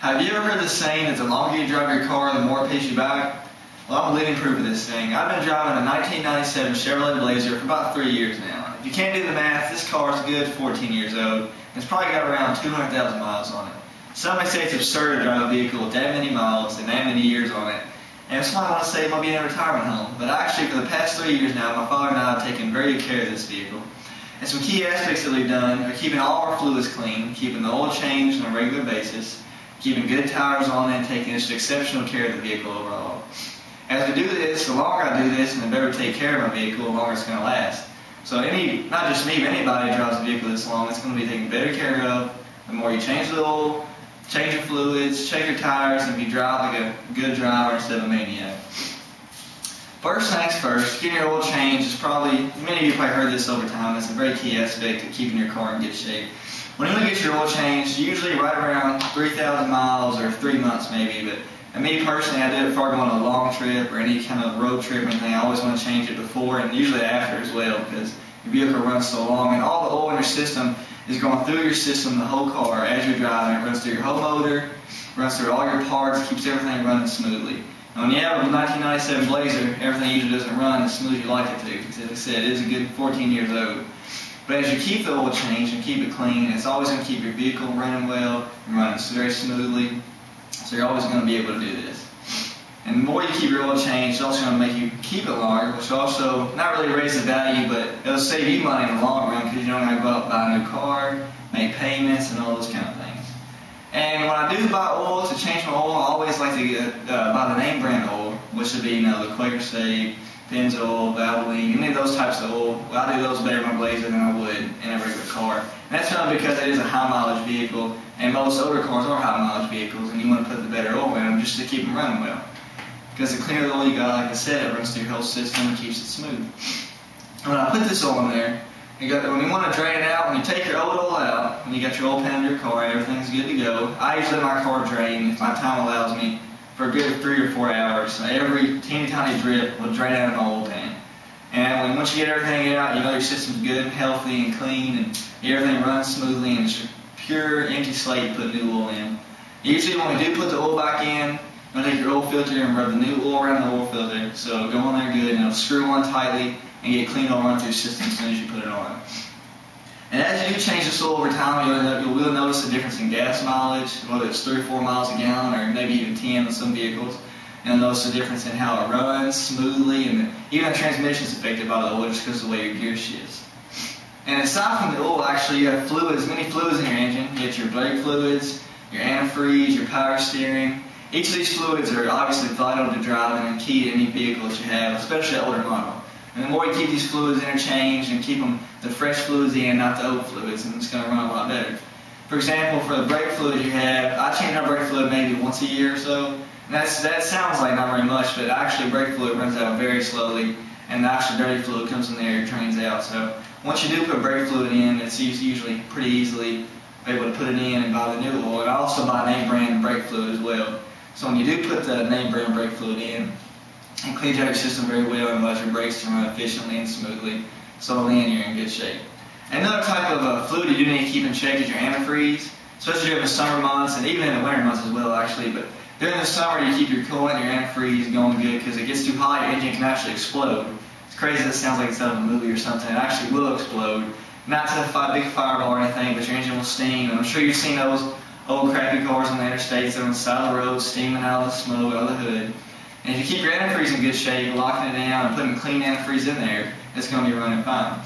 Have you ever heard the saying that the longer you drive your car, the more it pays you back? Well, I'm a living proof of this thing. I've been driving a 1997 Chevrolet Blazer for about 3 years now. If you can't do the math, this car is a good 14 years old. It's probably got around 200,000 miles on it. Some may say it's absurd to drive a vehicle with that many miles and that many years on it. And some might want to say it might be in a retirement home. But actually, for the past 3 years now, my father and I have taken very good care of this vehicle. And some key aspects that we've done are keeping all our fluids clean, keeping the oil changed on a regular basis, keeping good tires on it, and taking just exceptional care of the vehicle overall. As we do this, the longer I do this and the better we take care of my vehicle, the longer it's going to last. So not just me, but anybody who drives a vehicle this long, it's going to be taken better care of. The more you change the oil, change your fluids, check your tires, and be drive like a good driver instead of a maniac. First things first, getting your oil changed is probably, many of you probably heard this over time, it's a very key aspect of keeping your car in good shape. When you want to get your oil changed, usually right around 3,000 miles or 3 months maybe, but me personally, I do it before I go on a long trip or any kind of road trip or anything. I always want to change it before and usually after as well, because your vehicle runs so long and all the oil in your system is going through your system, the whole car, as you're driving. It runs through your whole motor, runs through all your parts, keeps everything running smoothly. And when you have a 1997 Blazer, everything usually doesn't run as smooth as you like it to, because as I said, it is a good 14 years old. But as you keep the oil changed and keep it clean, it's always going to keep your vehicle running well and running very smoothly. So you're always going to be able to do this. And the more you keep your oil changed, it's also going to make you keep it longer, which will also not really raise the value, but it'll save you money in the long run because you don't have to go out and buy a new car, make payments, and all those kind of things. And when I do buy oil, to change my oil, I always like to get, buy the name brand oil, which would be the Quaker State, Pennzoil, Valvoline, any of those types of oil. Well, I do those better in my Blazer than I would in a regular car. And that's not because it is a high mileage vehicle, and most older cars are high mileage vehicles, and you want to put the better oil in them just to keep them running well. Because the cleaner the oil you got, like I said, it runs through your whole system and keeps it smooth. And when I put this oil in there, when you want to drain it out, when you take your old oil out, when you got your oil pan in your car, everything's good to go. I usually let my car drain, if my time allows me, for a good 3 or 4 hours. So every teeny tiny drip will drain out of my oil pan. And once you get everything out, you know your system's good and healthy and clean, and everything runs smoothly, and it's a pure empty slate to put new oil in. Usually when we do put the oil back in, you're going to take your oil filter and rub the new oil around the oil filter. So go on there good, and it'll screw on tightly and get clean oil run through your system as soon as you put it on. And as you do change this oil over time, you will notice a difference in gas mileage, whether it's 3 or 4 miles a gallon or maybe even 10 on some vehicles. You'll notice a difference in how it runs smoothly, and even the transmission is affected by the oil just because of the way your gear shifts. And aside from the oil, actually you have fluids, many fluids in your engine. You get your brake fluids, your antifreeze, your power steering. Each of these fluids are obviously vital to driving and key to any vehicle that you have, especially an older model. And the more you keep these fluids interchanged and keep the fresh fluids in, not the old fluids, and it's going to run a lot better. For example, for the brake fluid you have, I change my brake fluid maybe once a year or so. And that sounds like not very much, but actually brake fluid runs out very slowly, and the actual dirty fluid comes in there and drains out. So once you do put brake fluid in, it's usually pretty easily able to put it in and buy the new oil. And I also buy name brand brake fluid as well. So when you do put the name brand brake fluid in, it cleans out your system very well and allows your brakes to run efficiently and smoothly, so then you're in good shape. Another type of fluid you do need to keep in check is your antifreeze, especially during the summer months and even in the winter months as well actually. But during the summer you keep your coolant and your antifreeze going good, because it gets too hot, your engine can actually explode. It's crazy, that sounds like it's out of a movie or something. It actually will explode. Not to a big fireball or anything, but your engine will steam. And I'm sure you've seen those old crappy cars on the interstates that are on the side of the road steaming out of the smoke, out of the hood. And if you keep your antifreeze in good shape, locking it down and putting clean antifreeze in there, it's going to be running fine.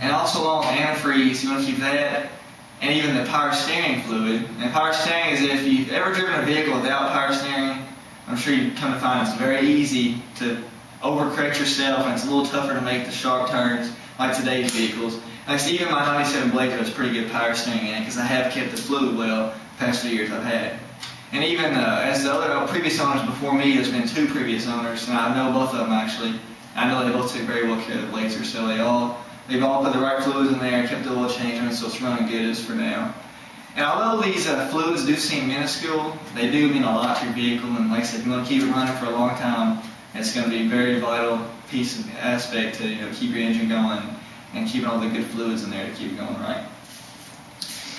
And also along with antifreeze, you want to keep that, and even the power steering fluid. And power steering is, if you've ever driven a vehicle without power steering, I'm sure you've come to find it's very easy to overcorrect yourself, and it's a little tougher to make the sharp turns like today's vehicles. Like even my 97 Blazer has pretty good power steering in it, because I have kept the fluid well the past 2 years I've had. And even as the other previous owners before me, there's been 2 previous owners, and I know both of them actually. I know they both took very well care of the Blazer, so they've all put the right fluids in there, kept the oil change on it, so it's running good as for now. And although these fluids do seem minuscule, they do mean a lot to your vehicle, and like I said, if you want to keep it running for a long time, it's going to be a very vital piece of aspect to keep your engine going and keeping all the good fluids in there to keep it going right.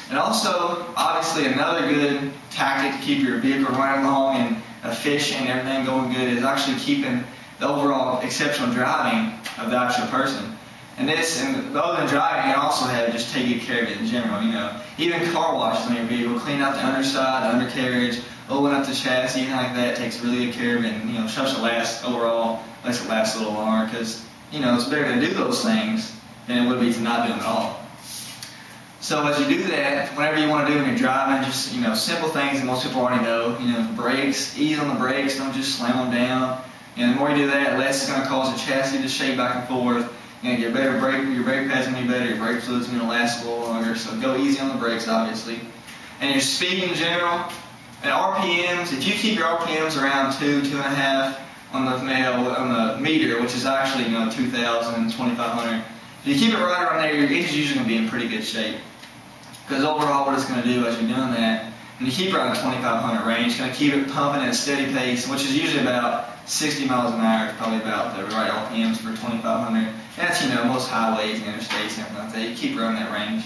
And also, obviously, another good tactic to keep your vehicle running along and efficient and everything going good is actually keeping the overall exceptional driving of the actual person. And other than driving, you also have just take good care of it in general. Even car washes on your vehicle, clean out the underside, the undercarriage, open up the chassis, anything like that. Takes really good care of it, and helps it last overall. Makes it last a little longer because it's better to do those things than it would be to not do them at all. So as you do that, whenever you want to do when you're driving, just simple things that most people already know. Brakes, ease on the brakes, don't just slam them down. The more you do that, the less it's going to cause the chassis to shake back and forth. Your brake pads going to be better, your brake fluid's going to last a little longer. So go easy on the brakes, obviously. And your speed in general, and RPMs. If you keep your RPMs around 2.5 on the meter, which is actually 2,000, 2,500. If you keep it right around there, your engine's usually going to be in pretty good shape. Because overall, what it's going to do as you're doing that, when you keep it around the 2,500 range, it's going to keep it pumping at a steady pace, which is usually about 60 miles an hour. It's probably about the right RPMs for 2,500. That's most highways and interstates and everything like that. You keep it around that range.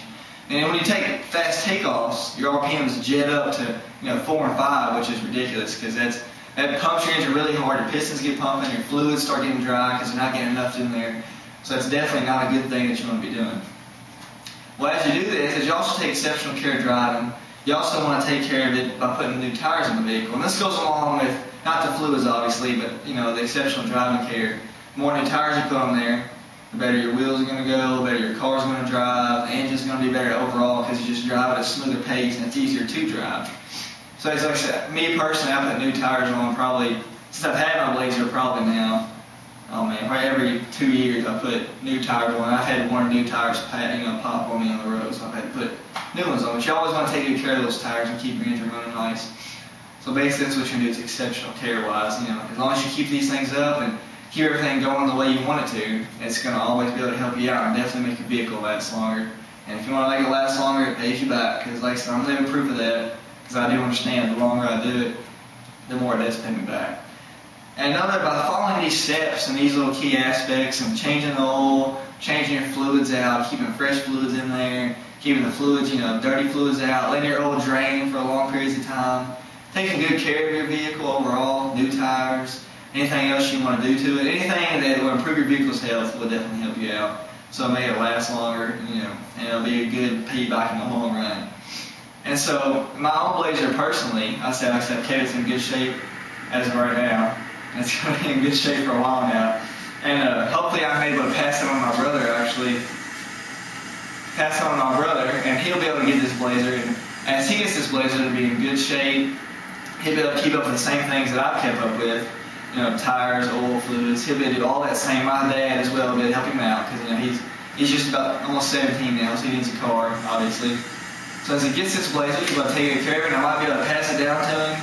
And when you take fast takeoffs, your RPMs jet up to 4 and 5, which is ridiculous because that pumps your engine really hard. Your pistons get pumping, your fluids start getting dry because you're not getting enough in there. So it's definitely not a good thing that you want to be doing. Well, as you do this, as you also take exceptional care of driving, you also want to take care of it by putting new tires in the vehicle. And this goes along with, not the fluids obviously, but the exceptional driving care. The more new tires you put on there, the better your wheels are going to go, the better your car's going to drive, the engine's going to be better overall because you just drive at a smoother pace and it's easier to drive. So as I said, me personally, I put new tires on probably, since I've had my Blazer probably now, probably every 2 years I put new tires on. I've had one or new tires pop on me on the road, so I've had to put new ones on. But you always want to take good care of those tires and keep your engine running nice. So basically that's what you're going to do is exceptional care-wise. As long as you keep these things up and keep everything going the way you want it to, it's going to always be able to help you out and definitely make your vehicle last longer. And if you want to make it last longer, it pays you back. Because like I said, I'm living proof of that. Because I do understand the longer I do it, the more it does pay me back. And by following these steps and these little key aspects and changing the oil, changing your fluids out, keeping fresh fluids in there, keeping the fluids, dirty fluids out, letting your oil drain for long periods of time, taking good care of your vehicle overall, new tires, anything else you want to do to it, anything that will improve your vehicle's health will definitely help you out. So make it last longer, and it'll be a good payback in the long run. And so my own Blazer personally, I said, okay, it's in good shape as of right now. And it's going to be in good shape for a while now. And hopefully I'm able to pass it on to my brother, and he'll be able to get this Blazer. And as he gets this Blazer to be in good shape, he'll be able to keep up with the same things that I've kept up with. Tires, oil, fluids. He'll be able to do all that same. My dad as well will be able to help him out because he's just about almost 17 now, so he needs a car, obviously. So as he gets this Blazer, he's going to take good care of it, and I might be able to pass it down to him.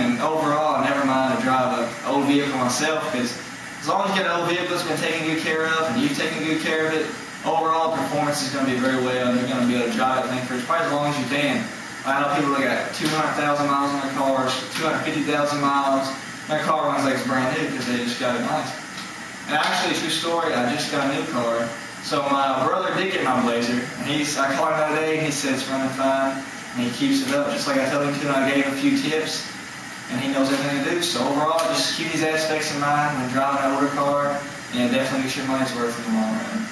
And overall, I never mind to drive an old vehicle myself because as long as you get an old vehicle that's been taken good care of and you've taken good care of it, overall performance is going to be very well, and you're going to be able to drive that thing for probably as long as you can. I know people that got 200,000 miles on their cars, 250,000 miles. Their car runs like it's brand new because they just got it nice. And actually, true story, I just got a new car. So my brother did get my Blazer, and I called him the other day, and he said it's running fine, and he keeps it up just like I told him to, and I gave him a few tips, and he knows everything to do. So overall, just keep these aspects in mind when driving an older car, and it definitely gets your money's worth in the long run.